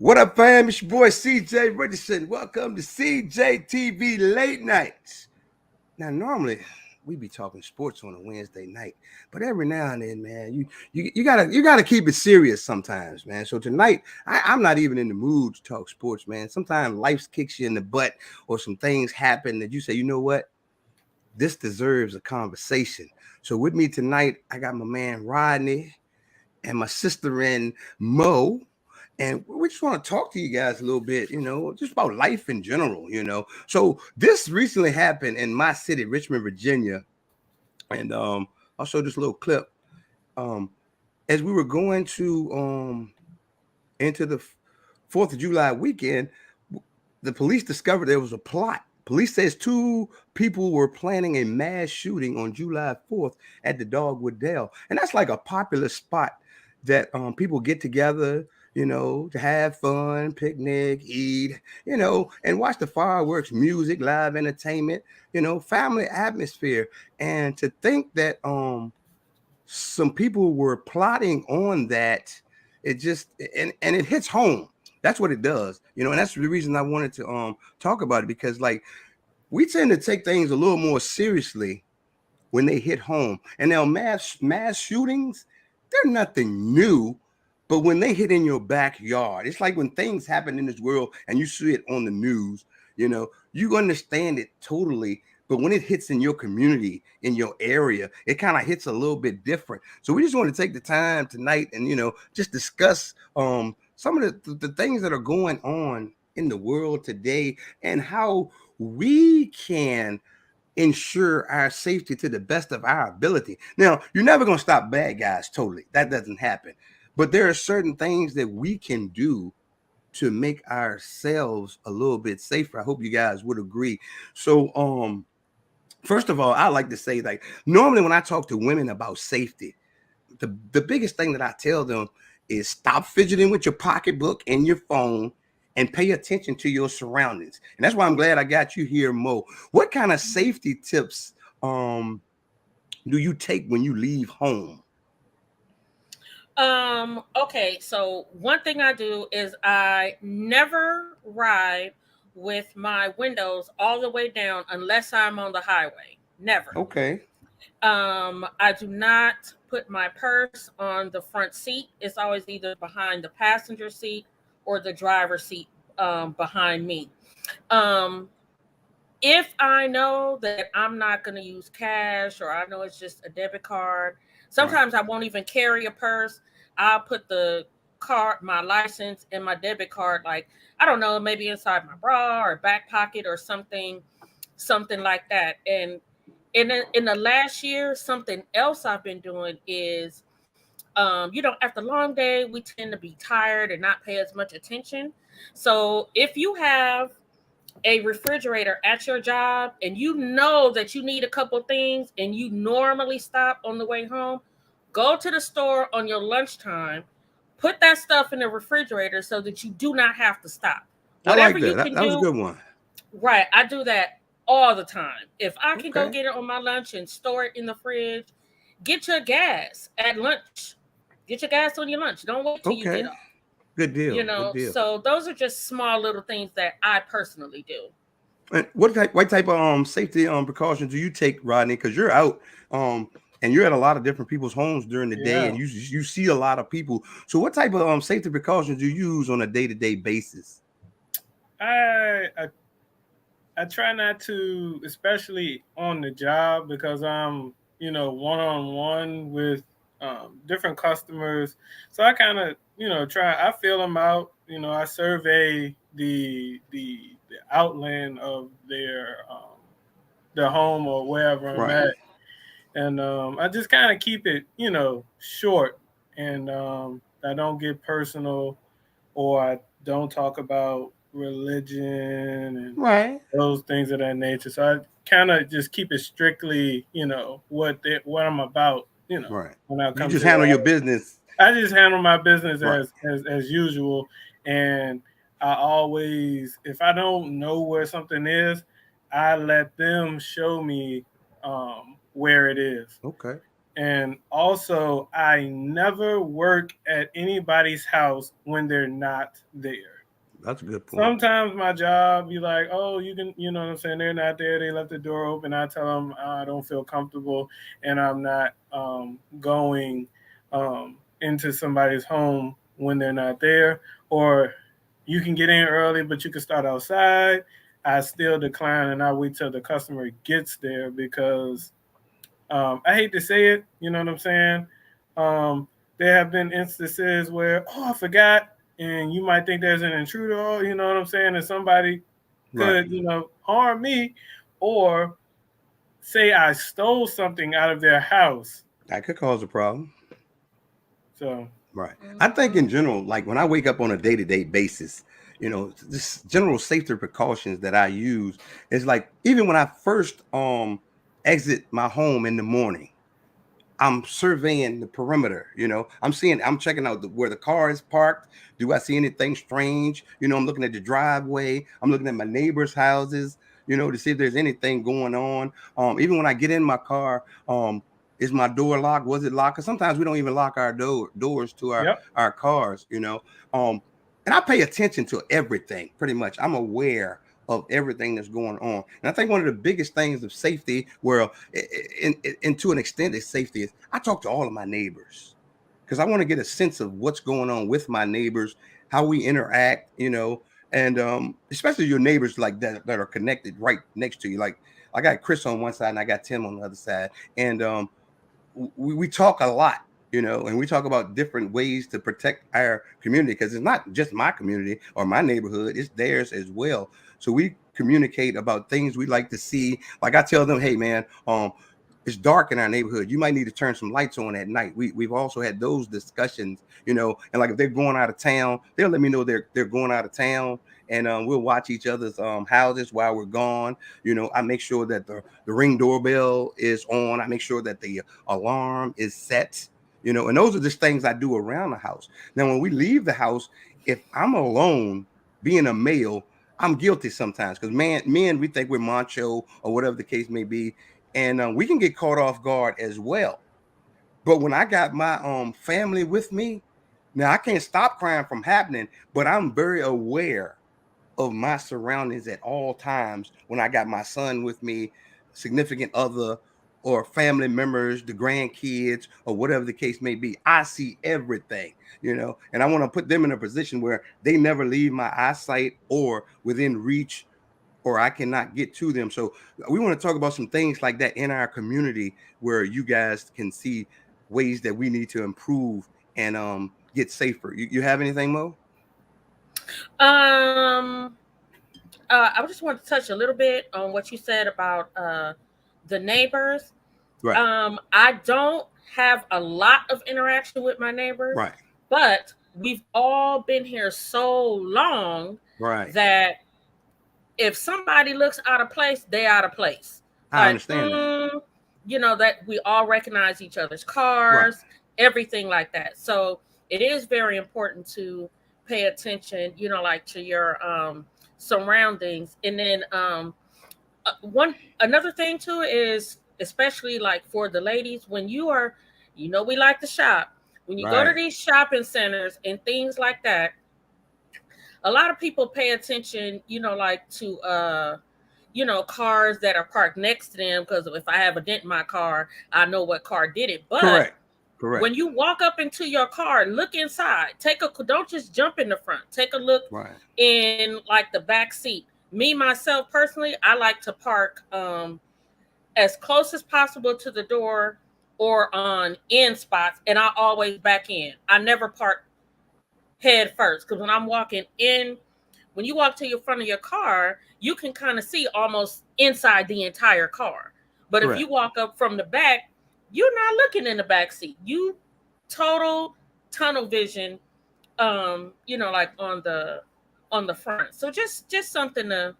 What up, fam? It's your boy CJ Richardson. Welcome to CJ TV Late Nights. Now, normally we be talking sports on a Wednesday night, but every now and then, man, you gotta keep it serious sometimes, man. So tonight, I'm not even in the mood to talk sports, man. Sometimes life kicks you in the butt, or some things happen that you say, you know what, this deserves a conversation. So with me tonight, I got my man Rodney and my sister in Mo. And we just want to talk to you guys a little bit, just about life in general. So this recently happened in my city, Richmond, Virginia. And I'll show this little clip. Um, as we were going to into the 4th of July weekend, the police discovered there was a plot. Police says two people were planning a mass shooting on July 4th at the Dogwood Dell. And that's like a popular spot that people get together, to have fun, picnic, eat, and watch the fireworks, music, live entertainment, family atmosphere. And to think that some people were plotting on that, it just and it hits home. That's what it does, and that's the reason I wanted to talk about it, because like we tend to take things a little more seriously when they hit home. And now mass shootings, they're nothing new, but when they hit in your backyard, it's like when things happen in this world and you see it on the news, you understand it totally. But when it hits in your community, in your area, it kind of hits a little bit different. So we just want to take the time tonight and just discuss some of the things that are going on in the world today, and how we can ensure our safety to the best of our ability. Now, you're never going to stop bad guys totally. That doesn't happen. But there are certain things that we can do to make ourselves a little bit safer. I hope you guys would agree. So, first of all, I like to say, like, normally when I talk to women about safety, the biggest thing that I tell them is stop fidgeting with your pocketbook and your phone and pay attention to your surroundings. And that's why I'm glad I got you here, Mo. What kind of safety tips do you take when you leave home? Okay, so one thing I do is I never ride with my windows all the way down unless I'm on the highway. Never. Okay. I do not put my purse on the front seat. It's always either behind the passenger seat or the driver's seat behind me. Um, if I know that I'm not going to use cash, or I know it's just a debit card, Right. sometimes I won't even carry a purse. I'll put the card, my license, and my debit card, like, I don't know, maybe inside my bra or back pocket or something like that. And in the last year, something else I've been doing is, after a long day, we tend to be tired and not pay as much attention. So if you have a refrigerator at your job and you know that you need a couple things and you normally stop on the way home, go to the store on your lunchtime, put that stuff in the refrigerator so that you do not have to stop. I Whatever like that. you That, can that was a do, good one. right? I do that all the time. If I can go Okay. get it on my lunch and store it in the fridge, get your gas at lunch. Get your gas on your lunch. Don't wait till you get Okay. up. Good deal. Good deal. So those are just small little things that I personally do. And what type of safety precautions do you take, Rodney? Because you're out and you're at a lot of different people's homes during the day, Yeah, and you see a lot of people. So what type of safety precautions do you use on a day-to-day basis? I, I I try not to, especially on the job, because I'm one on one with different customers. So I kind of try. I feel them out. I survey the outline of their home or wherever I'm Right. at, and I just kind of keep it short, and I don't get personal, or I don't talk about religion and Right. those things of that nature. So I kind of just keep it strictly, what I'm about, Right. when I You come just to handle that. your business. I just handle my business Right. as usual, and I always, if I don't know where something is, I let them show me where it is. Okay. And also, I never work at anybody's house when they're not there. That's a good point. Sometimes my job be like, oh, you can, you know what I'm saying? They're not there. They left the door open. I tell them I don't feel comfortable and I'm not going into somebody's home when they're not there. Or you can get in early, but you can start outside. I still decline and I wait till the customer gets there because I hate to say it, you know what I'm saying? There have been instances where, oh, I forgot, and you might think there's an intruder, you know what I'm saying? And somebody Right. could, harm me, or say I stole something out of their house. That could cause a problem. So, Right. I think Mhm. in general, like when I wake up on a day-to-day basis, this general safety precautions that I use is like even when I first exit my home in the morning, I'm surveying the perimeter. I'm checking out where the car is parked. Do I see anything strange? I'm looking at the driveway. I'm looking at my neighbors' houses, to see if there's anything going on. Even when I get in my car, is my door locked? Was it locked? Because sometimes we don't even lock our doors to yep. our cars. And I pay attention to everything pretty much. I'm aware of everything that's going on. And I think one of the biggest things of safety, well, and to an extent, is safety is I talk to all of my neighbors because I want to get a sense of what's going on with my neighbors, how we interact, and especially your neighbors like that are connected right next to you. Like I got Chris on one side and I got Tim on the other side, and we talk a lot, and we talk about different ways to protect our community because it's not just my community or my neighborhood, it's theirs as well. So we communicate about things we like to see. Like I tell them, hey man, it's dark in our neighborhood. You might need to turn some lights on at night. We've also had those discussions, and like if they're going out of town, they'll let me know they're going out of town, and we'll watch each other's houses while we're gone. I make sure that the ring doorbell is on. I make sure that the alarm is set, and those are just things I do around the house. Now, when we leave the house, if I'm alone, being a male, I'm guilty sometimes because men, we think we're macho or whatever the case may be, and we can get caught off guard as well. But when I got my family with me, now I can't stop crime from happening, but I'm very aware of my surroundings at all times when I got my son with me, significant other, or family members, the grandkids, or whatever the case may be. I see everything, and I want to put them in a position where they never leave my eyesight or within reach, or I cannot get to them. So we want to talk about some things like that in our community where you guys can see ways that we need to improve and get safer. You have anything, Mo? Um, I just want to touch a little bit on what you said about the neighbors. Right, I don't have a lot of interaction with my neighbors, right, but we've all been here so long right. that if somebody looks out of place, they out of place. I Like, understand that. that we all recognize each other's Right. cars, everything like that. So it is very important to pay attention, like to your surroundings. And then one another thing too is especially like for the ladies when you are, we like to shop. When you go to Right. these shopping centers and things like that, a lot of people pay attention, like to cars that are parked next to them because if I have a dent in my car, I know what car did it. But Correct. Correct. when you walk up into your car, look inside. Don't just jump in the front. Take a look Right. in like the back seat. Me myself personally, I like to park as close as possible to the door or on end spots, and I always back in. I never park head first because when I'm walking in, when you walk to your front of your car, you can kind of see almost inside the entire car. But if you Correct. walk up from the back, you're not looking in the back seat. You total tunnel vision, like on the front. So just something to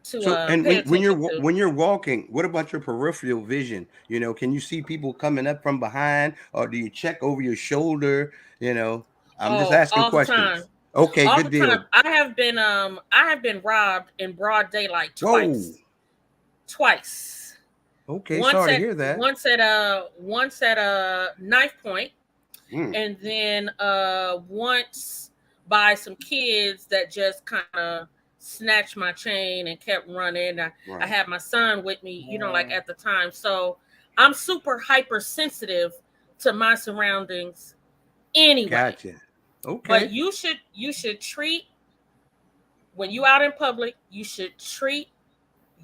So, and pay when attention to. when you're walking, what about your peripheral vision? Can you see people coming up from behind, or do you check over your shoulder? You know, I'm just Oh, asking all the time. questions. Okay, All good the time. deal. I have been robbed in broad daylight Whoa. twice. Twice. Okay, sorry to hear that. Once at a knife point, Mm, and then once by some kids that just kind of snatched my chain and kept running. I right. had my son with me, like at the time. So I'm super hypersensitive to my surroundings anyway. Gotcha. But Okay. you should treat, when you out in public, you should treat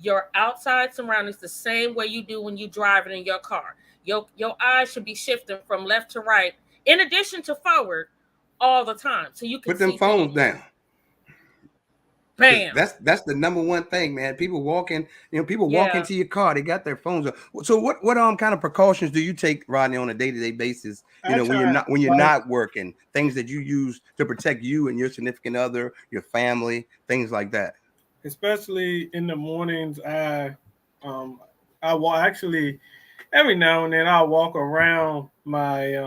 your outside surroundings the same way you do when you driving in your car. Your eyes should be shifting from left to right, in addition to forward, all the time, so you can Put them see phones things. down. Because Bam. that's the number one thing, man. People walking, people walk Yeah. into your car, they got their phones on. So what kind of precautions do you take, Rodney, on a day-to-day basis? I try When you're like not working, things that you use to protect you and your significant other, your family, things like that. especially in the mornings. Um I will actually every now and then I'll walk around my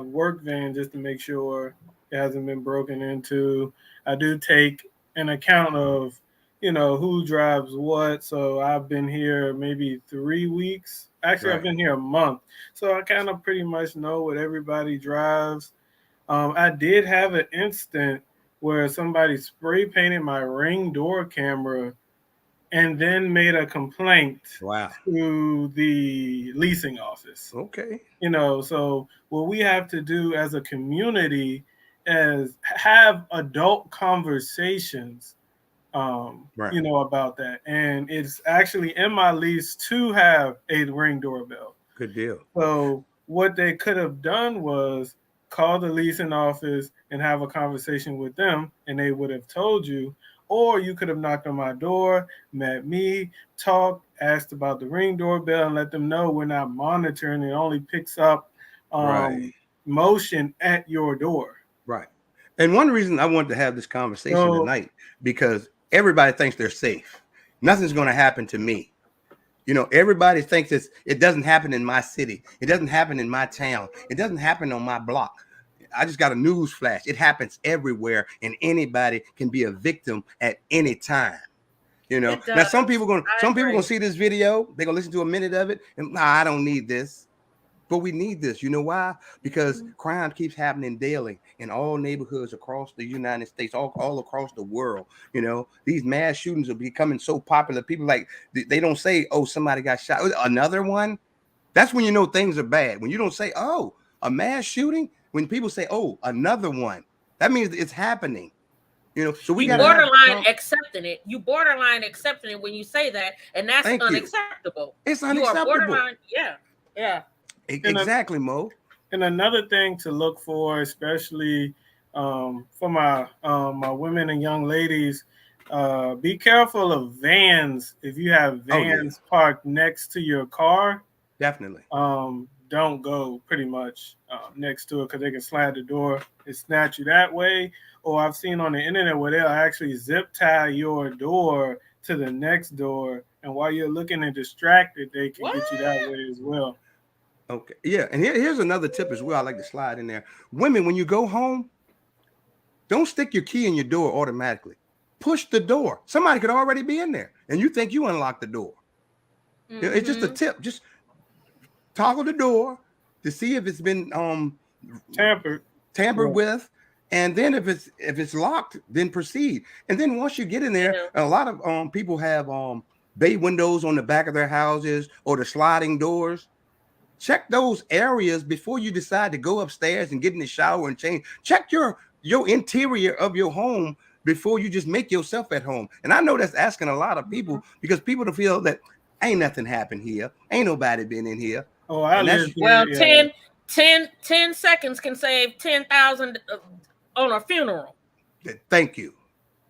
work van just to make sure it hasn't been broken into. I do take an account of, who drives what. So I've been here maybe 3 weeks. Actually, I've Right. been here a month. So I kind of pretty much know what everybody drives. I did have an instant where somebody spray painted my Ring door camera and then made a complaint Wow. to the leasing office. Okay. So what we have to do as a community is have adult conversations, Right. about that. And it's actually in my lease to have a Ring doorbell. Good deal. So what they could have done was call the leasing office and have a conversation with them, and they would have told you. Or you could have knocked on my door, met me, talked, asked about the Ring doorbell, and let them know we're not monitoring. It only picks up Right. motion at your door. Right. And one reason I wanted to have this conversation So tonight, because everybody thinks they're safe. Nothing's going to happen to me. Everybody thinks it doesn't happen in my city. It doesn't happen in my town. It doesn't happen on my block. I just got a news flash. It happens everywhere, and anybody can be a victim at any time. It Now does. I some people gonna agree. see this video. They're gonna listen to a minute of it, and nah, I don't need this. But we need this. You know why? Because crime keeps happening daily in all neighborhoods across the United States, all across the world. These mass shootings are becoming so popular. People they don't say, "Oh, somebody got shot." Another one. That's when you know things are bad. When you don't say, "Oh, a mass shooting," when people say, "Oh, another one," that means it's happening. So we You got to have. borderline accepting it. You borderline accepting it when you say that, and that's Thank you. unacceptable. It's You are unacceptable. borderline. Yeah. Yeah. and, a, Exactly, Mo. and another thing to look for, especially for my women and young ladies, be careful of vans. If you have Oh yeah, vans parked next to your car, definitely. don't go pretty much next to it because they can slide the door and snatch you that way. Or I've seen on the internet where they'll actually zip tie your door to the next door, and while you're looking and distracted, they can What? get you that way as well. Okay, yeah, and here's another tip as well. I like to slide in there. Women, when you go home, don't stick your key in your door automatically. Push the door. Somebody could already be in there, and you think you unlocked the door. It's just a Mm-hmm. tip. Just toggle the door to see if it's been Tampered. tampered Yeah. with, and then if it's locked, then proceed. And then once you get in there, Yeah. a lot of people have bay windows on the back of their houses or the sliding doors. Check those areas before you decide to go upstairs and get in the shower and change. Check your interior of your home before you just make yourself at home. And I know that's asking a lot of people because people to feel that ain't nothing happened here, ain't nobody been in here, Oh, I and that's lived here. Well, Yeah. 10 seconds can save 10,000 on a funeral. thank you.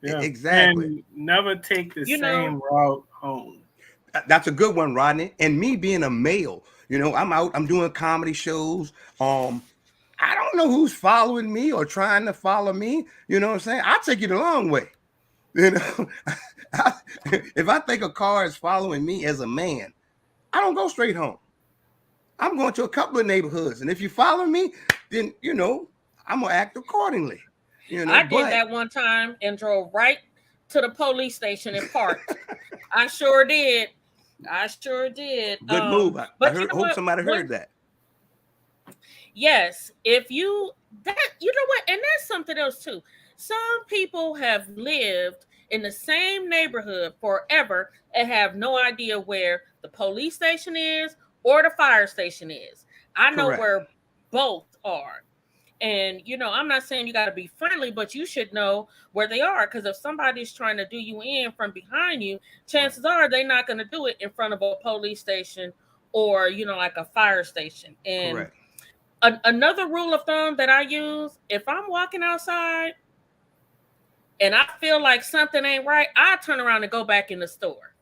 Yeah. Exactly. And never take the You know, same route home. That's a good one, Rodney. And me being a male, I'm out, I'm doing comedy shows. I don't know who's following me or trying to follow me. You know what I'm saying? I take it the long way. You know, if I think a car is following me as a man, I don't go straight home. I'm going to a couple of neighborhoods. And if you follow me, then, I'm going to act accordingly. I did But that one time and drove right to the police station and parked. I sure did. I sure did. Good move. I But you heard. know Hope what? somebody heard that. Yes, if you that you know what, and that's something else too. Some people have lived in the same neighborhood forever and have no idea where the police station is or the fire station is. I know Correct. where both are. And I'm not saying you got to be friendly, but you should know where they are, because if somebody's trying to do you in from behind you, chances are they're not going to do it in front of a police station or like a fire station. And Correct. another rule of thumb that I use, if I'm walking outside and I feel like something ain't right, I turn around and go back in the store.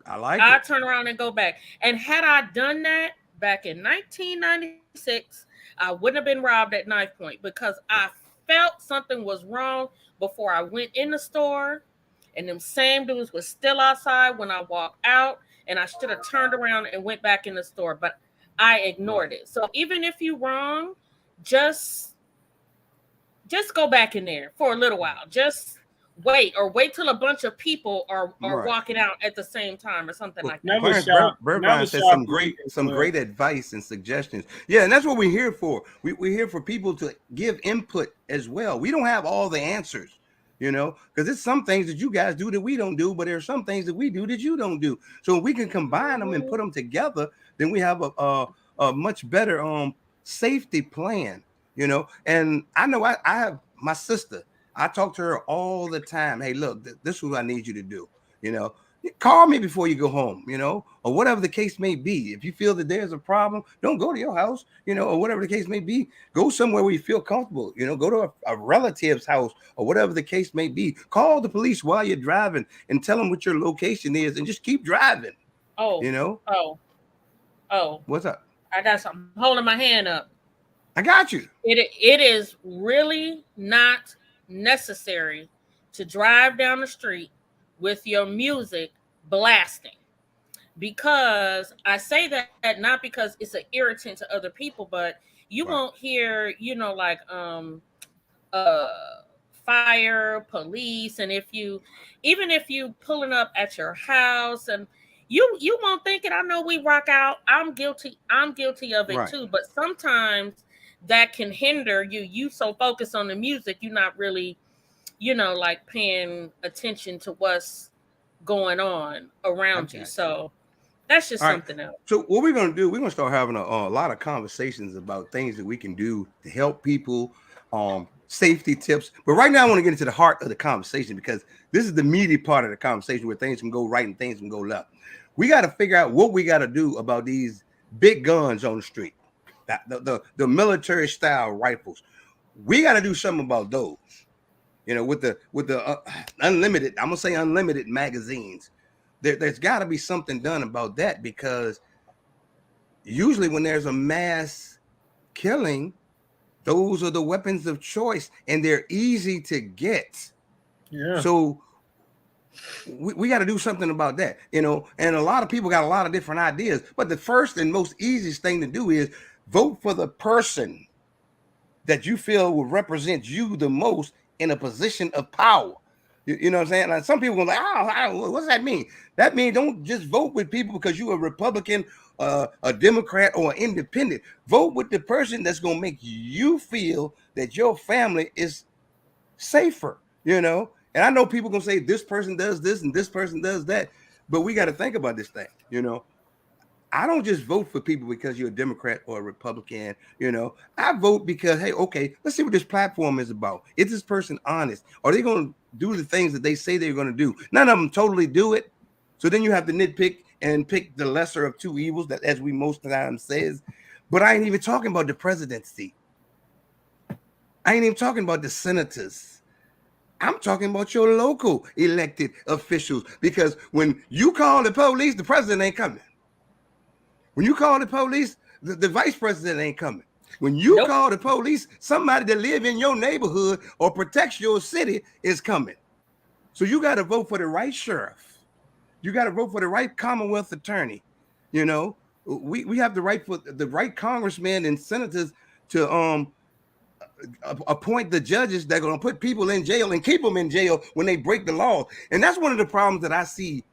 I like I it. turn around and go back. And had I done that back in 1996, I wouldn't have been robbed at knife point, because I felt something was wrong before I went in the store. And them same dudes was still outside when I walked out, and I should have turned around and went back in the store, but I ignored Right. it. So even if you wrong, just go back in there for a little while. Just wait till a bunch of people are Right. walking out at the same time or something Well, like that. Never shop. Never Birdvine said shop week as some well. great advice and suggestions. Yeah, and that's what we're here for. We're here for people to give input as well. We don't have all the answers, because it's some things that you guys do that we don't do, but there are some things that we do that you don't do. So if we can combine them and put them together, then we have a much better safety plan. And I know I have my sister. I talk to her all the time. Hey, look, this is what I need you to do. You know, call me before you go home, or whatever the case may be. If you feel that there's a problem, don't go to your house, or whatever the case may be. Go somewhere where you feel comfortable, go to a relative's house or whatever the case may be. Call the police while you're driving and tell them what your location is and just keep driving. Oh, oh, What's up? I got something. I'm holding my hand up. I got you. It is really not necessary to drive down the street with your music blasting, because I say that not because it's an irritant to other people, but you Right. won't hear like uh fire, police, and even if you pulling up at your house, and you won't think it. I know we rock out. I'm guilty of it Right. too, but sometimes that can hinder you so focused on the music, you're not really like paying attention to what's going on around you. So that's just All right. something else. So what we're going to do, we're going to start having a lot of conversations about things that we can do to help people, safety tips. But right now I want to get into the heart of the conversation, because this is the meaty part of the conversation where things can go right and things can go left. We got to figure out what we got to do about these big guns on the street, the military style rifles. We got to do something about those, with the unlimited, I'm going to say unlimited magazines. There's got to be something done about that, because usually when there's a mass killing, those are the weapons of choice and they're easy to get. Yeah. So we got to do something about that, and a lot of people got a lot of different ideas. But the first and most easiest thing to do is vote for the person that you feel will represent you the most in a position of power. You know what I'm saying? Like, some people go like, oh, what's that mean? That means don't just vote with people because you're a Republican, a Democrat, or an independent. Vote with the person that's going to make you feel that your family is safer, And I know people going to say this person does this and this person does that, but we got to think about this thing, I don't just vote for people because you're a Democrat or a Republican. I vote because, hey, okay, let's see what this platform is about. Is this person honest? Are they going to do the things that they say they're going to do? None of them totally do it. So then you have to nitpick and pick the lesser of two evils, that, as we most of the time says. But I ain't even talking about the presidency. I ain't even talking about the senators. I'm talking about your local elected officials, because when you call the police, the president ain't coming. When you call the police, the vice president ain't coming. When you call the police, somebody that live in your neighborhood or protects your city is coming. So you got to vote for the right sheriff. You got to vote for the right Commonwealth attorney. We have the right for the right congressmen and senators to appoint the judges that are going to put people in jail and keep them in jail when they break the law. And that's one of the problems that I see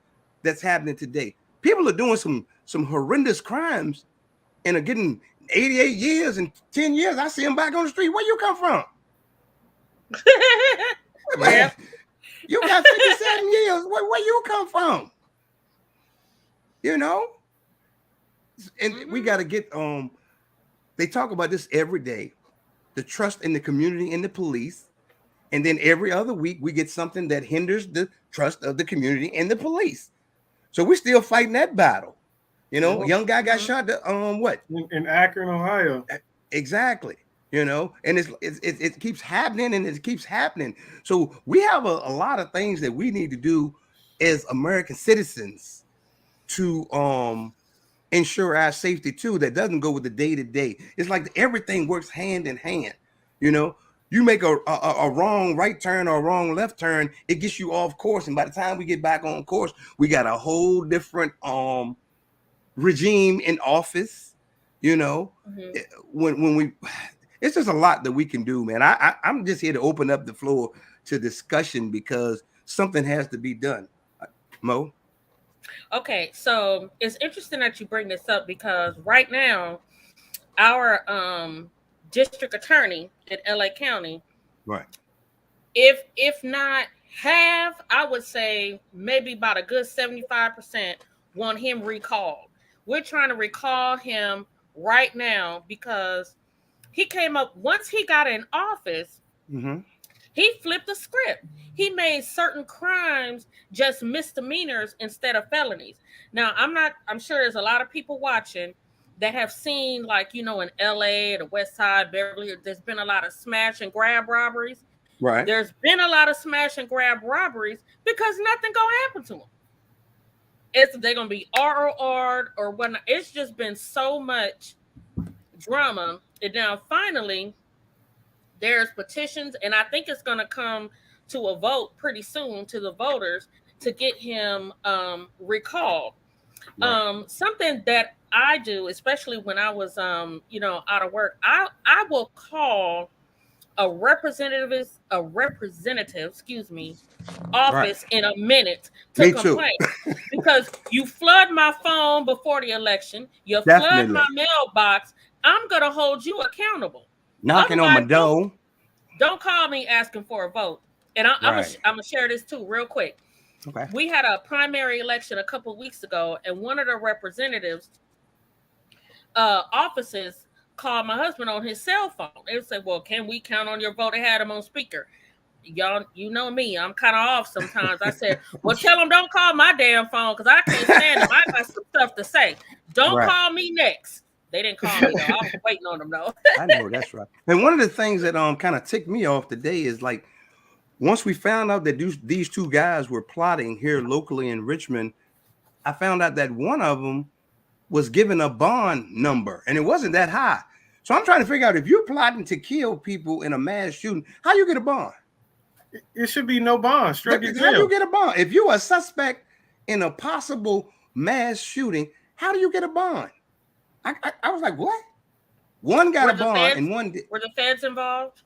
that's happening today. People are doing some horrendous crimes and are getting 88 years and 10 years. I see them back on the street. Where you come from? Yeah. You got 57 years. Where you come from? You know? And we got to get they talk about this every day. The trust in the community and the police. And then every other week we get something that hinders the trust of the community and the police. So we're still fighting that battle. You know, young guy got shot what? In Akron, Ohio. Exactly. You know, and it keeps happening and it keeps happening. So we have a lot of things that we need to do as American citizens to ensure our safety too. That doesn't go with the day-to-day. It's like everything works hand in hand. You know, you make a wrong right turn or a wrong left turn, it gets you off course. And by the time we get back on course, we got a whole different regime in office. You know, when we, it's just a lot that we can do, man. I'm just here to open up the floor to discussion because something has to be done. Mo? Okay, so it's interesting that you bring this up because right now, our district attorney in LA County, right, if not half, I would say maybe about a good 75% want him recalled. We're trying to recall him right now because he came up once he got in office. He flipped the script. He made certain crimes just misdemeanors instead of felonies. Now, I'm sure there's a lot of people watching that have seen, like, you know, in LA, the West Side, Beverly, there's been a lot of smash and grab robberies. Right. There's been a lot of smash and grab robberies because nothing gonna happen to them. They're gonna be ROR'd or whatnot. It's just been so much drama. And now finally, there's petitions, and I think it's gonna come to a vote pretty soon to the voters to get him recalled. Right. Something that I do, especially when I was you know, out of work, I will call a representative, office in a minute to complain because you flood my phone before the election, you flood my mailbox. I'm gonna hold you accountable. Knocking on my door. Don't call me asking for a vote. And I'm gonna share this too, real quick. Okay. We had a primary election a couple of weeks ago, and one of the representatives' offices called my husband on his cell phone. They said, "Well, can we count on your vote?" They had him on speaker. Y'all, you know me, I'm kind of off sometimes. I said, "Well, tell them don't call my damn phone because I can't stand them. I got some stuff to say. Don't call me next." They didn't call me though. I was waiting on them though. I know that's right. And one of the things that kind of ticked me off today is like once we found out that these two guys were plotting here locally in Richmond, I found out that one of them was given a bond number and it wasn't that high. So I'm trying to figure out if you're plotting to kill people in a mass shooting, how you get a bond? It should be no bond. Straight to jail. How do you get a bond? If you're a suspect in a possible mass shooting, how do you get a bond? I was like, what? One got a bond and one did. Were the feds involved?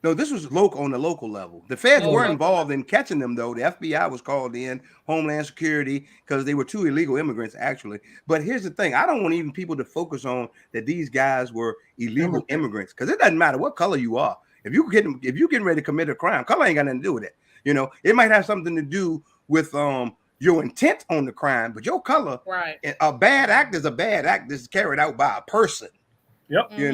No, this was on the local level. The feds were involved in catching them, though. The FBI was called in, Homeland Security, because they were two illegal immigrants, actually. But here's the thing. I don't want even people to focus on that these guys were illegal immigrants, because it doesn't matter what color you are. If you're getting ready to commit a crime, color ain't got nothing to do with it. You know, it might have something to do with your intent on the crime, but your color, a bad act is a bad act that's carried out by a person. Yep. You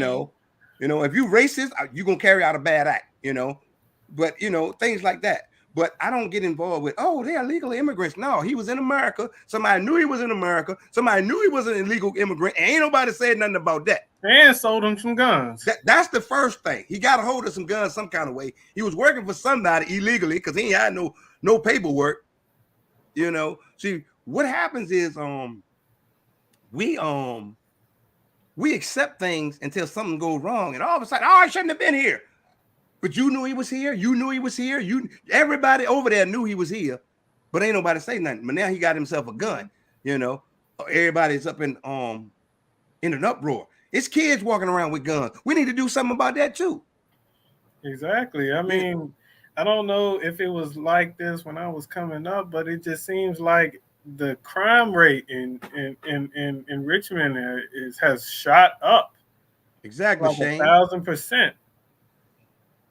know, if you racist, you're gonna carry out a bad act, you know, but you know, things like that. But I don't get involved with, oh, they are illegal immigrants. No, he was in America. Somebody knew he was in America. Somebody knew he was an illegal immigrant. And ain't nobody said nothing about that. And sold him some guns. That's the first thing. He got a hold of some guns some kind of way. He was working for somebody illegally because he had no paperwork. You know, see what happens is we accept things until something goes wrong, and all of a sudden, I shouldn't have been here. But you knew he was here. You knew he was here. Everybody over there knew he was here, but ain't nobody say nothing. But now he got himself a gun. You know, everybody's up in an uproar. It's kids walking around with guns. We need to do something about that too. Exactly. I mean, I don't know if it was like this when I was coming up, but it just seems like the crime rate in Richmond has shot up Exactly, like Shane. 1,000%.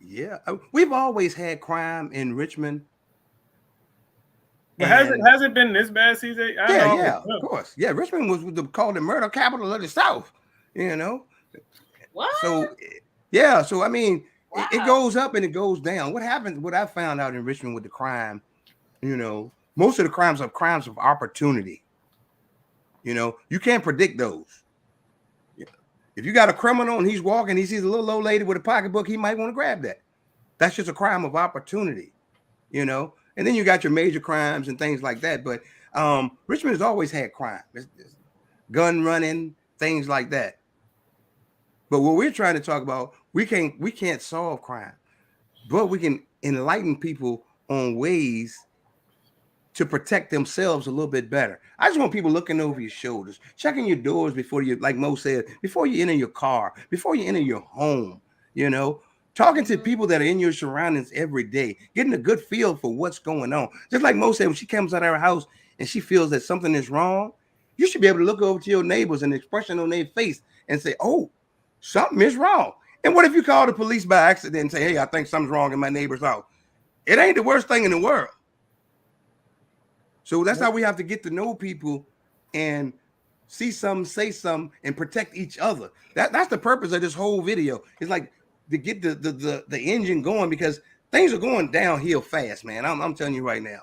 Yeah, we've always had crime in Richmond, But and has it been this bad, CJ? I yeah, know. yeah, of course, yeah. Richmond was called the murder capital of the South. You know, What? so yeah, so I mean, it Wow. goes up and it goes down. What happens? What I found out in Richmond with the crime, most of the crimes are crimes of opportunity. You can't predict those. Yeah. If you got a criminal and he's walking, he sees a little old lady with a pocketbook, he might want to grab that. That's just a crime of opportunity. And then you got your major crimes and things like that. But Richmond has always had crime, it's gun running, things like that. But what we're trying to talk about, we can't solve crime, but we can enlighten people on ways to protect themselves a little bit better. I just want people looking over your shoulders, checking your doors before you, like Mo said, before you enter your car, before you enter your home, talking to people that are in your surroundings every day, getting a good feel for what's going on. Just like Mo said, when she comes out of her house and she feels that something is wrong, you should be able to look over to your neighbors and the expression on their face and say, oh, something is wrong. And what if you call the police by accident and say, hey, I think something's wrong in my neighbor's house? It ain't the worst thing in the world. So that's how we have to get to know people and see something, say something, and protect each other. That's the purpose of this whole video. It's like to get the engine going, because things are going downhill fast, man. I'm telling you right now.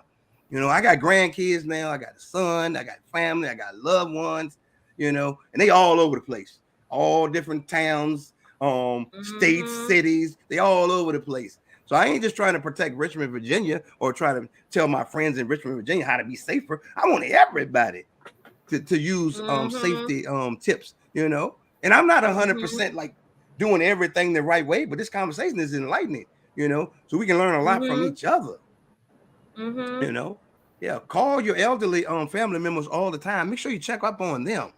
I got grandkids now. I got a son. I got family. I got loved ones. And they all over the place, all different towns, states, cities. They all over the place. So I ain't just trying to protect Richmond, Virginia, or try to tell my friends in Richmond, Virginia how to be safer. I want everybody to use safety tips, And I'm not 100% like doing everything the right way, but this conversation is enlightening, so we can learn a lot from each other. Yeah, call your elderly family members all the time. Make sure you check up on them.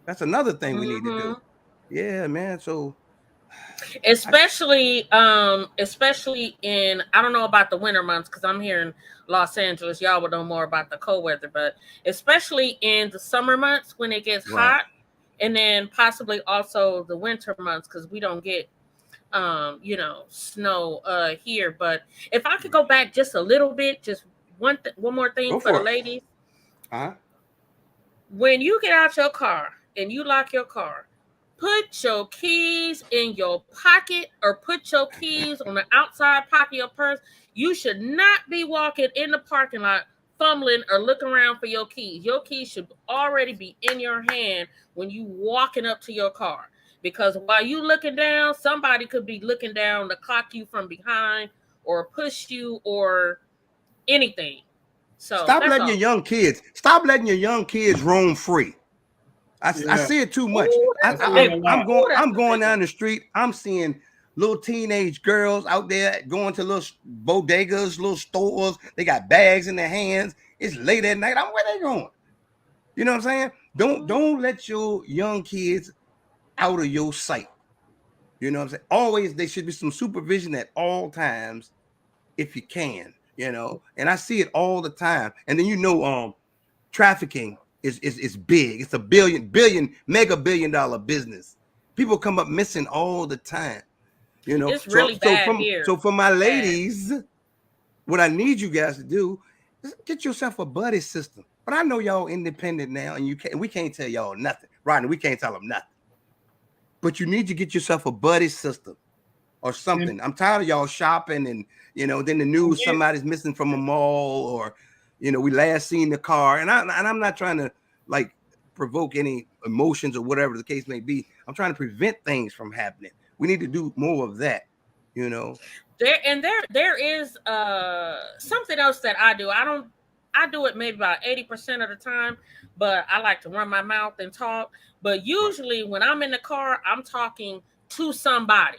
That's another thing we need to do. Yeah, man. So especially in, I don't know about the winter months because I'm here in Los Angeles. Y'all would know more about the cold weather, but especially in the summer months when it gets hot, and then possibly also the winter months because we don't get snow here. But if I could go back just a little bit, just one more thing for the ladies. When you get out your car and you lock your car, put your keys in your pocket or put your keys on the outside pocket of your purse. You should not be walking in the parking lot fumbling or looking around for your keys. Your keys should already be in your hand when you walking up to your car. Because while you looking down, somebody could be looking down to clock you from behind or push you or anything. So stop letting your young kids roam free. I see it too much. Ooh, I'm going down the street. I'm seeing little teenage girls out there going to little bodegas, little stores. They got bags in their hands. It's late at night. Where they going? You know what I'm saying? Don't let your young kids out of your sight. You know what I'm saying? Always, there should be some supervision at all times if you can. And I see it all the time. And then trafficking is big. It's a mega billion dollar business. People come up missing all the time. It's really bad here. So for my ladies, what I need you guys to do is get yourself a buddy system. But I know y'all independent now, and we can't tell y'all nothing. Rodney, we can't tell them nothing. But you need to get yourself a buddy system or something. I'm tired of y'all shopping and then the news somebody's missing from a mall, or we last seen the car. And I'm not trying to like provoke any emotions or whatever the case may be. I'm trying to prevent things from happening. We need to do more of that. There is something else that I do. I do it maybe about 80% of the time, but I like to run my mouth and talk. But usually when I'm in the car, I'm talking to somebody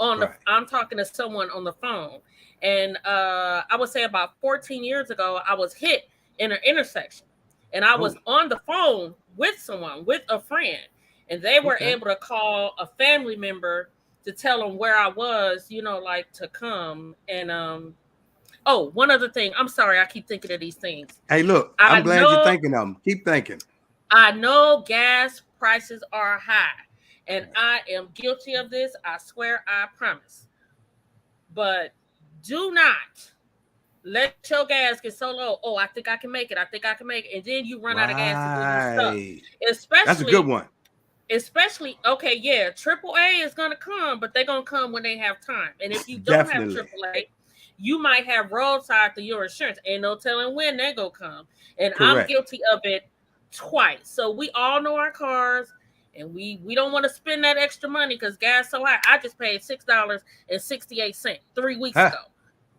I'm talking to someone on the phone. And I would say about 14 years ago, I was hit in an intersection, and I was on the phone with someone, with a friend, and they were able to call a family member to tell them where I was, like to come. And Oh, one other thing. I'm sorry, I keep thinking of these things. Hey, look, I I'm glad you're know, thinking of them. Keep thinking. I know gas prices are high, and I am guilty of this. I swear, I promise. But do not let your gas get so low. Oh, I think I can make it. I think I can make it. And then you run out of gas and then you stuck. Right. That's a good Especially, one. okay, yeah, AAA is gonna come, but they're gonna come when they have time. And if you don't have Definitely. AAA, you might have roadside through your insurance. Ain't no telling when they're gonna come. And I'm Correct. guilty of it twice. So we all know our cars, and we don't want to spend that extra money because gas so high. I just paid $6.68 3 weeks Huh. ago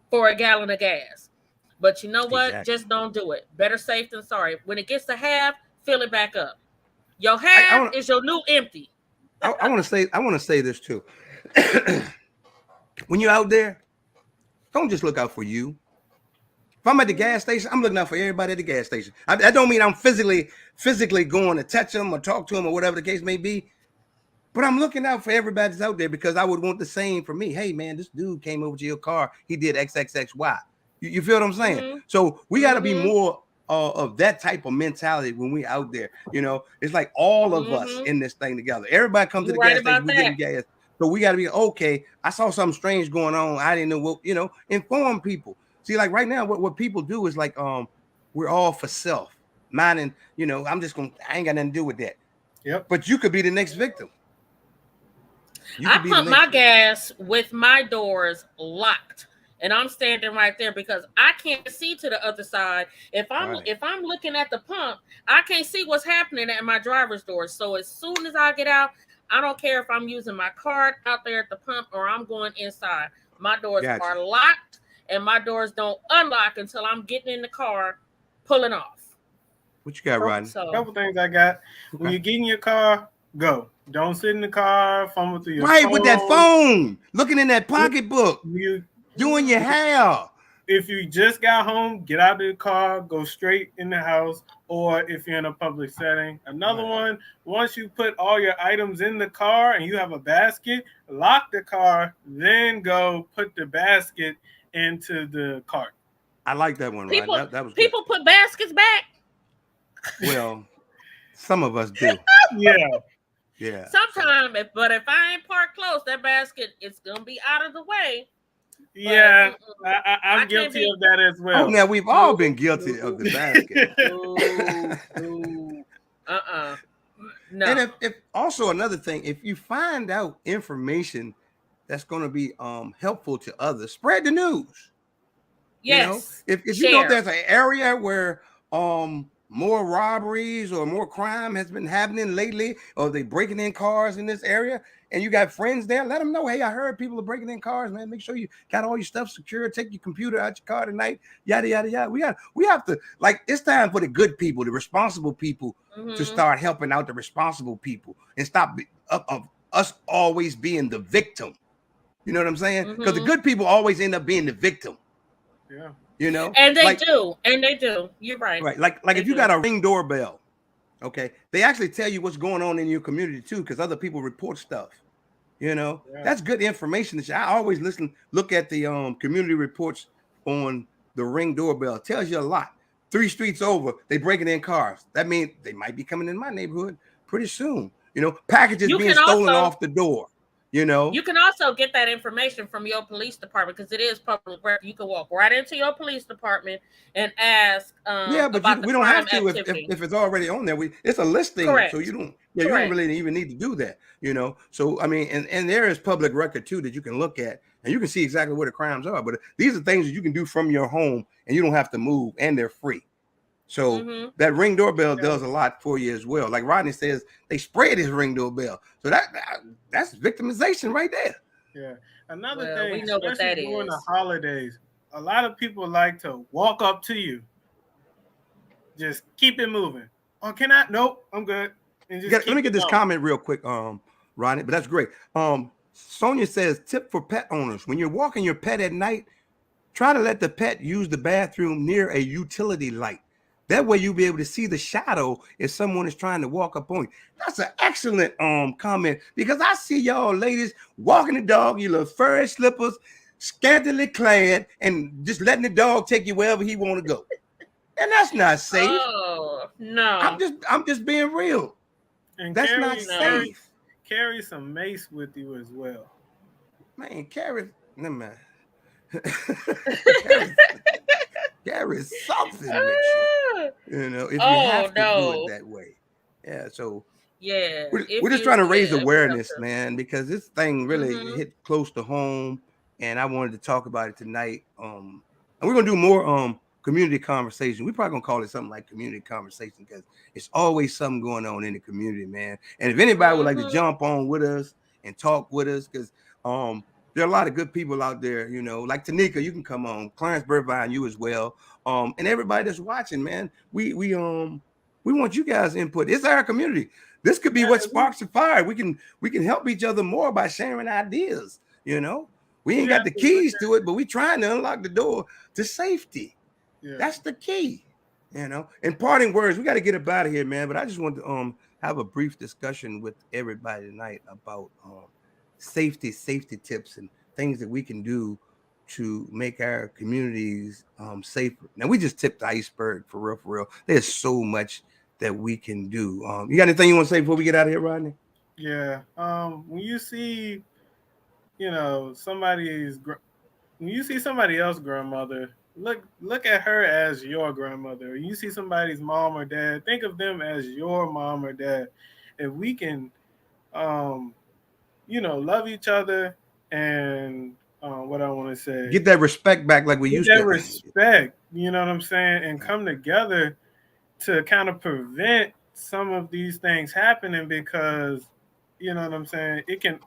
for a gallon of gas. But you know what? Exactly. Just don't do it. Better safe than sorry. When it gets to half, fill it back up. Your I half want is your new empty. I want to say this too. When you're out there, don't just look out for you. If I'm at the gas station, I'm looking out for everybody at the gas station. I don't mean I'm physically going to touch them or talk to them or whatever the case may be. But I'm looking out for everybody that's out there because I would want the same for me. Hey, man, this dude came over to your car. He did XXXY. You feel what I'm saying? Mm-hmm. So we got to be Mm-hmm. more of that type of mentality when we out there. You know, it's like all of us Mm-hmm. in this thing together. Everybody comes to You're the right gas station. about We that. getting gas. So we got to be okay. I saw something strange going on. I didn't know what, inform people. See, like right now, what people do is like, we're all for self. Minding, I ain't got nothing to do with that. Yep. But you could be the next victim. You I could be the pump next my victim. gas with my doors locked. And I'm standing right there because I can't see to the other side. Right. If I'm looking at the pump, I can't see what's happening at my driver's door. So as soon as I get out, I don't care if I'm using my card out there at the pump or I'm going inside. My doors Gotcha. are locked and my doors don't unlock until I'm getting in the car, pulling off. What you got, Rodney? So Couple things I got. When Okay. you get in your car, go. Don't sit in the car, fumble through your Right, phone. with that phone, looking in that pocketbook, doing your hair. If you just got home, get out of the car, go straight in the house, or if you're in a public setting. Another Right. one, once you put all your items in the car and you have a basket, lock the car, then go put the basket into the cart. I like that one, Rodney. people That was good. people put baskets back. Well, some of us do. Yeah. Yeah. Sometimes, but if I ain't parked close, that basket is gonna be out of the way. Yeah, I I'm can't guilty be- of that as well. Oh, now we've all been guilty of the basket. No. And if also another thing, if you find out information that's going to be helpful to others, spread the news. Yes. If you know there's an area where more robberies or more crime has been happening lately, or they breaking in cars in this area, and you got friends there, let them know, hey, I heard people are breaking in cars, man. Make sure you got all your stuff secure. Take your computer out your car tonight. Yada yada yada. We have to, like, it's time for the good people, the responsible people, to start helping out the responsible people and stop of us always being the victim. You know what I'm saying? Because the good people always end up being the victim. Yeah. And they do. You're right. Right. Like if you got a Ring doorbell, okay, they actually tell you what's going on in your community too, because other people report stuff. That's good information. I always look at the community reports on the Ring doorbell. It tells you a lot. 3 streets over, they breaking in cars. That means they might be coming in my neighborhood pretty soon. Packages being stolen off the door. You can also get that information from your police department because it is public record. You can walk right into your police department and ask. But we don't have to if it's already on there. It's a listing, Correct. So you don't really even need to do that. So I mean, and there is public record too that you can look at and you can see exactly where the crimes are. But these are things that you can do from your home and you don't have to move, and they're free. So that Ring doorbell does a lot for you as well. Like Rodney says, they spread his Ring doorbell. So that's victimization right there. Yeah. Another thing, we know what that during is. the holidays, a lot of people like to walk up to you. Just keep it moving. Oh, can I? Nope, I'm good. And just let me get this comment real quick, Rodney, but that's great. Sonia says, tip for pet owners. When you're walking your pet at night, try to let the pet use the bathroom near a utility light. That way you'll be able to see the shadow if someone is trying to walk up on you. That's an excellent comment, because I see y'all ladies walking the dog, you little furry slippers, scantily clad, and just letting the dog take you wherever he want to go. And that's not safe. Oh no. I'm just being real. And That's not No. safe. carry some mace with you as well. Man, carry, never mind. carry, carry something with you. You know, if you Oh have to do it no. that way. Yeah, so Yeah. we're just trying to raise If you have awareness, to. man, because this thing really Mm-hmm. hit close to home, and I wanted to talk about it tonight. And we're gonna do more community conversation. We're probably gonna call it something like community conversation because it's always something going on in the community, man. And if anybody would like to Mm-hmm. jump on with us and talk with us, because there are a lot of good people out there, you know, like Tanika, you can come on, Clarence Burbine, you as well, and everybody that's watching, man. We want you guys input. It's our community. This could be what sparks the fire. We can help each other more by sharing ideas. You know, we ain't We got have the to look keys to it, but we trying to unlock the door to safety. at, That's the key. You know. In parting words, we got to get up out of here, man. But I just want to have a brief discussion with everybody tonight about safety tips and things that we can do to make our communities safer. Now we just tipped the iceberg for real, for real. There's so much that we can do. You got anything you want to say before we get out of here, Rodney? Yeah. When you see, when you see somebody else's grandmother, look at her as your grandmother. You see somebody's mom or dad, think of them as your mom or dad. If we can, love each other and what I want to say, Get that respect back like we get used that to. respect. You know what I'm saying, and come together to kind of prevent some of these things happening because you know what I'm saying, it can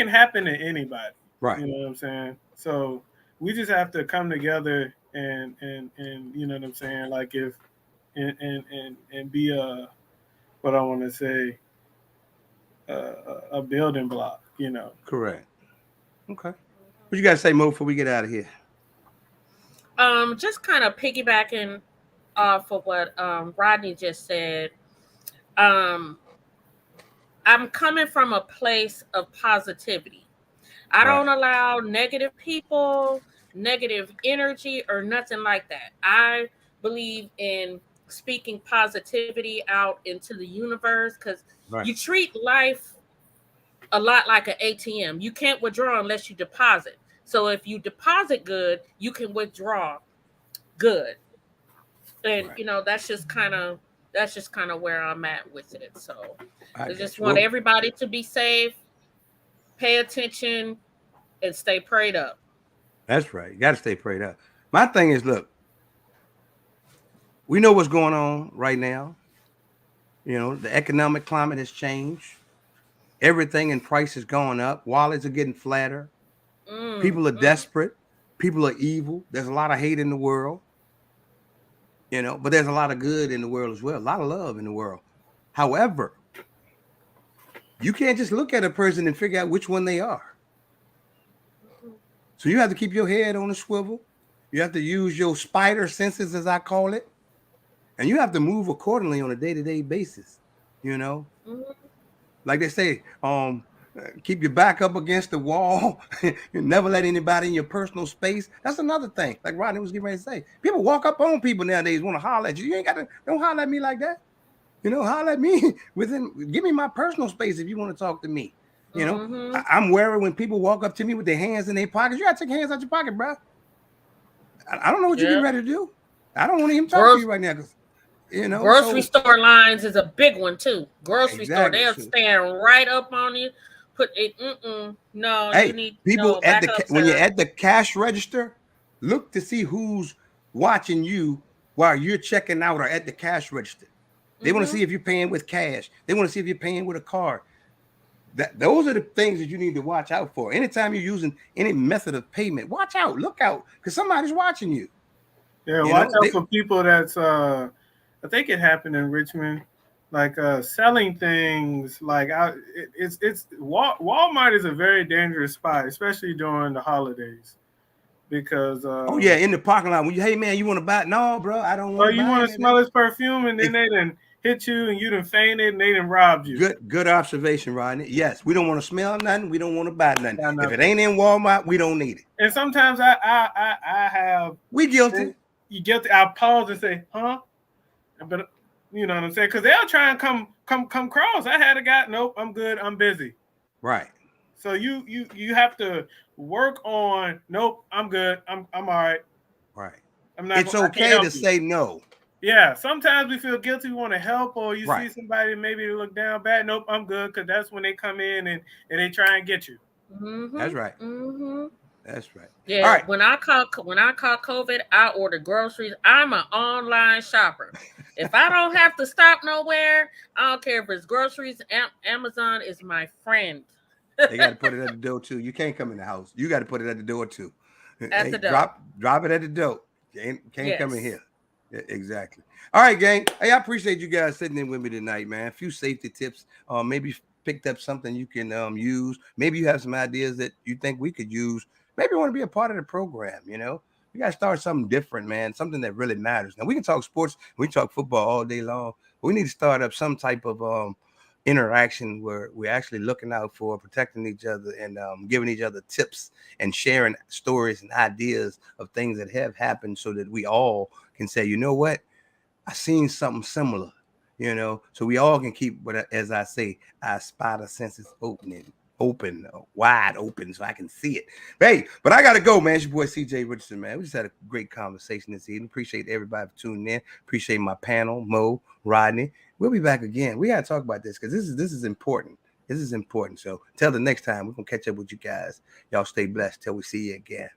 happen to anybody. Right. You know what I'm saying? So we just have to come together and you know what I'm saying, like if and be what I want to say a building block, you know. Correct. Okay. What you got to say, Mo, before we get out of here? Just kind of piggybacking off of what Rodney just said. Um, I'm coming from a place of positivity. I don't Right. allow negative people, negative energy, or nothing like that. I believe in speaking positivity out into the universe because Right. you treat life a lot like an ATM. You can't withdraw unless you deposit. So if you deposit good, you can withdraw good. And Right. that's just kind of where I'm at with it. So I I got just you. want Well, everybody to be safe, pay attention, and stay prayed up. that's right. You got to stay prayed up. My thing is, look, we know what's going on right now. You know, the economic climate has changed. Everything in price is going up. Wallets are getting flatter. Mm, People are mm. desperate. People are evil. There's a lot of hate in the world, you know, but there's a lot of good in the world as well. A lot of love in the world. However, you can't just look at a person and figure out which one they are. So you have to keep your head on a swivel. You have to use your spider senses, as I call it, and you have to move accordingly on a day-to-day basis. You know, Mhm. like they say, keep your back up against the wall. You never let anybody in your personal space. That's another thing. Like Rodney was getting ready to say, people walk up on people nowadays, want to holler at you. You ain't got to. Don't holler at me like that. You know, holler at me within. Give me my personal space if you want to talk to me. You know, Mhm. I'm wary when people walk up to me with their hands in their pockets. You got to take your hands out your pocket, bro. I don't know what you're getting Yep. ready to do. I don't want to even talk to Gro- you right now because you know. Grocery So store lines is a big one too. Grocery store, exactly. they'll So, stand right up on you. Put it. Mm-mm. No, you hey, need people no at back the up, when you're sir. at the cash register, look to see who's watching you while you're checking out or at the cash register. They want to Mm-hmm. see if you're paying with cash. They want to see if you're paying with a card. Those are the things that you need to watch out for. Anytime you're using any method of payment, watch out, look out, because somebody's watching you. Yeah, You watch know, out for people that's I think it happened in Richmond, like selling things like Walmart is a very dangerous spot, especially during the holidays because oh yeah, in the parking lot when you, hey man, you want to buy? No, bro, I don't want oh, to you buy want to anything. smell his perfume, and then If they then hit you and you done fainted and they done robbed you. Good observation, Rodney. Yes, we don't want to smell nothing. We don't want to buy nothing. Nothing. If it ain't in Walmart, we don't need it. And sometimes I have. We guilty. You guilty. I pause and say, huh? But you know what I'm saying? Because they'll try and come cross. I had a guy. Nope, I'm good. I'm busy. Right. So you have to work on. Nope, I'm good. I'm all right. Right. I'm not. It's okay to say no. Yeah. Sometimes we feel guilty. We want to help, or you Right. see somebody maybe they look down bad. Nope, I'm good. Because that's when they come in and they try and get you. Mm-hmm. That's right. Mm-hmm. That's right. Yeah. All right. When I caught COVID, I ordered groceries. I'm an online shopper. If I don't have to stop nowhere, I don't care if it's groceries. Amazon is my friend. They got to put it at the door too. You can't come in the house. You got to put it at the door too. At the door. Drop it at the door. Can't Yes. come in here. Yeah, exactly. All right, gang. Hey, I appreciate you guys sitting in with me tonight, man. A few safety tips. Maybe picked up something you can use. Maybe you have some ideas that you think we could use. Maybe you want to be a part of the program. You know, we got to start something different, man. Something that really matters. Now we can talk sports. We can talk football all day long. But we need to start up some type of interaction where we're actually looking out for protecting each other and giving each other tips and sharing stories and ideas of things that have happened so that we all can say, you know what, I seen something similar, you know, so we all can keep, as I say, our spider senses wide open so I can see it. Hey, but I got to go, man. It's your boy CJ Richardson, man. We just had a great conversation this evening. Appreciate everybody for tuning in. Appreciate my panel, Mo, Rodney. We'll be back again. We got to talk about this because this is important. This is important. So till the next time, we're going to catch up with you guys. Y'all stay blessed till we see you again.